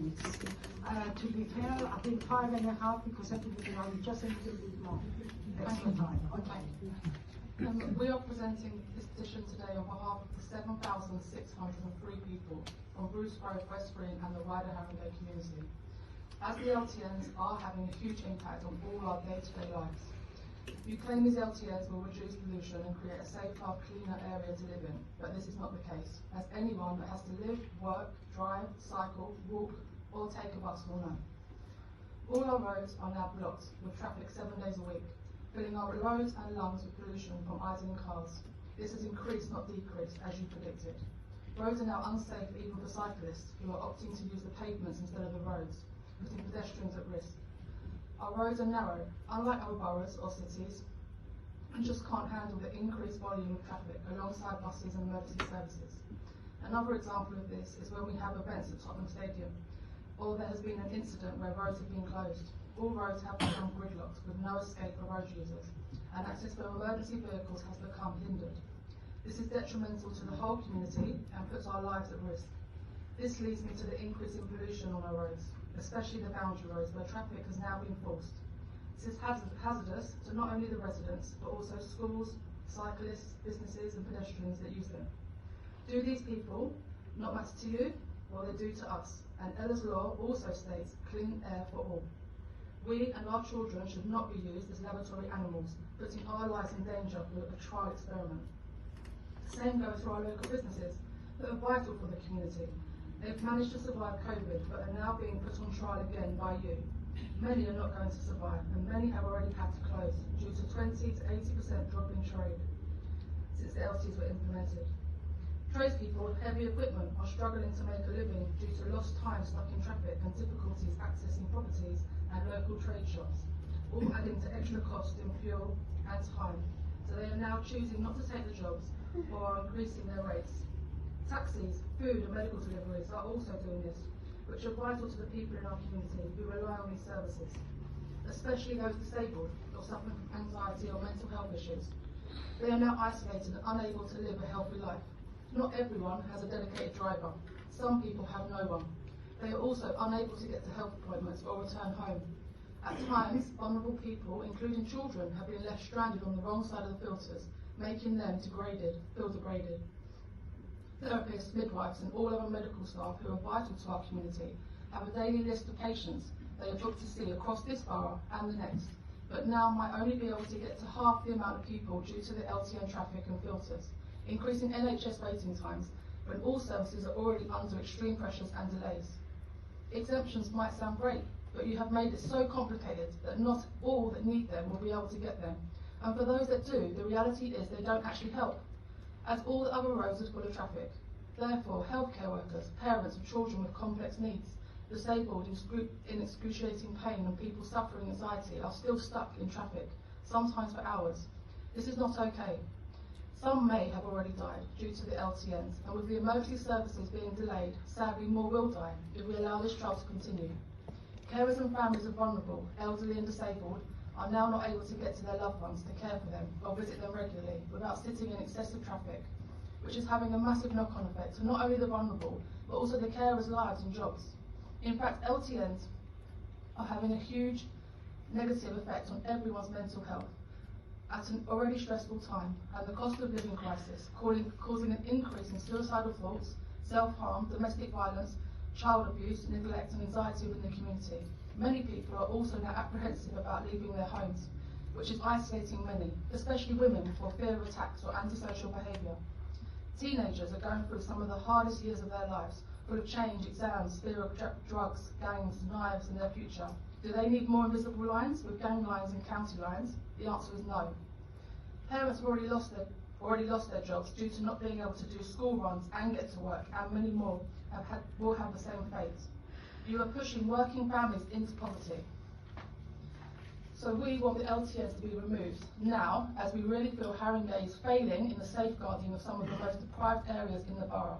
minutes. To be fair, I think 5.5 because everybody only just a little bit more extra time. Okay. We are presenting this petition today on behalf of the 7,603 people from Grove West Green and the wider Haringey community. As the LTNs are having a huge impact on all our day-to-day lives. You claim these LTNs will reduce pollution and create a safer, cleaner area to live in, but this is not the case, as anyone that has to live, work, drive, cycle, walk, or take a bus will know. All our roads are now blocked with traffic 7 days a week, filling our roads and lungs with pollution from idling cars. This has increased, not decreased, as you predicted. Roads are now unsafe even for cyclists who are opting to use the pavements instead of the roads, putting pedestrians at risk. Our roads are narrow, unlike other boroughs or cities, and just can't handle the increased volume of traffic alongside buses and emergency services. Another example of this is when we have events at Tottenham Stadium, or there has been an incident where roads have been closed. All roads have become gridlocked with no escape for road users, and access for emergency vehicles has become hindered. This is detrimental to the whole community and puts our lives at risk. This leads me to the increase in pollution on our roads, especially the boundary roads where traffic has now been forced. This is hazardous to not only the residents, but also schools, cyclists, businesses and pedestrians that use them. Do these people not matter to you? Well, they do to us, and Ella's law also states clean air for all. We and our children should not be used as laboratory animals, putting our lives in danger for a trial experiment. The same goes for our local businesses that are vital for the community. They've managed to survive COVID, but are now being put on trial again by you. Many are not going to survive, and many have already had to close due to 20 to 80% drop in trade since the LTs were implemented. Tradespeople with heavy equipment are struggling to make a living due to lost time stuck in traffic and difficulties accessing properties and local trade shops, all adding to extra cost in fuel and time. So they are now choosing not to take the jobs or are increasing their rates. Taxis, food and medical deliveries are also doing this, which are vital to the people in our community who rely on these services, especially those disabled or suffering from anxiety or mental health issues. They are now isolated and unable to live a healthy life. Not everyone has a dedicated driver. Some people have no one. They are also unable to get to health appointments or return home. At times, vulnerable people, including children, have been left stranded on the wrong side of the filters, making them feel degraded. Therapists, midwives and all other medical staff who are vital to our community have a daily list of patients they are booked to see across this borough and the next, but now might only be able to get to half the amount of people due to the LTN traffic and filters, increasing NHS waiting times when all services are already under extreme pressures and delays. Exemptions might sound great, but you have made it so complicated that not all that need them will be able to get them. And for those that do, the reality is they don't actually help, as all the other roads are full of traffic. Therefore, healthcare workers, parents of children with complex needs, disabled in excruciating pain and people suffering anxiety are still stuck in traffic, sometimes for hours. This is not okay. Some may have already died due to the LTNs, and with the emergency services being delayed, sadly more will die if we allow this trial to continue. Carers and families of vulnerable, elderly and disabled are now not able to get to their loved ones to care for them or visit them regularly without sitting in excessive traffic, which is having a massive knock-on effect to not only the vulnerable, but also the carers' lives and jobs. In fact, LTNs are having a huge negative effect on everyone's mental health at an already stressful time, and the cost of living crisis causing an increase in suicidal thoughts, self-harm, domestic violence, child abuse, neglect and anxiety within the community. Many people are also now apprehensive about leaving their homes, which is isolating many, especially women, for fear of attacks or antisocial behaviour. Teenagers are going through some of the hardest years of their lives, full of change, exams, fear of drugs, gangs, knives and their future. Do they need more invisible lines with gang lines and county lines? The answer is no. Parents have already lost their jobs due to not being able to do school runs and get to work, and many more will have the same fate. You are pushing working families into poverty. So we want the LTNs to be removed now, as we really feel Haringey is failing in the safeguarding of some of the most deprived areas in the borough.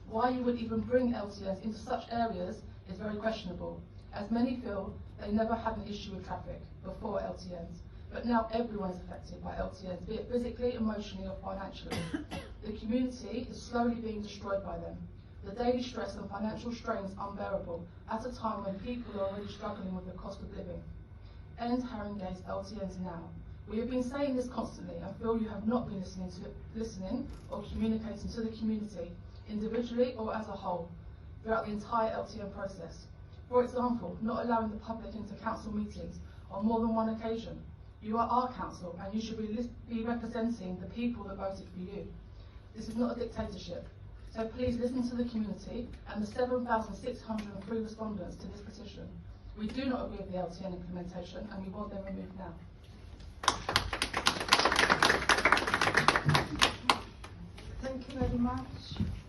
Why you would even bring LTNs into such areas is very questionable, as many feel they never had an issue with traffic before LTNs. But now everyone is affected by LTNs, be it physically, emotionally or financially. The community is slowly being destroyed by them. The daily stress and financial strain is unbearable at a time when people are already struggling with the cost of living. End Haringey's LTNs now. We have been saying this constantly and feel you have not been listening or communicating to the community, individually or as a whole, throughout the entire LTN process. For example, not allowing the public into council meetings on more than one occasion. You are our council and you should be representing the people that voted for you. This is not a dictatorship. So please listen to the community and the 7,603 respondents to this petition. We do not agree with the LTN implementation and we want them removed now. Thank you very much.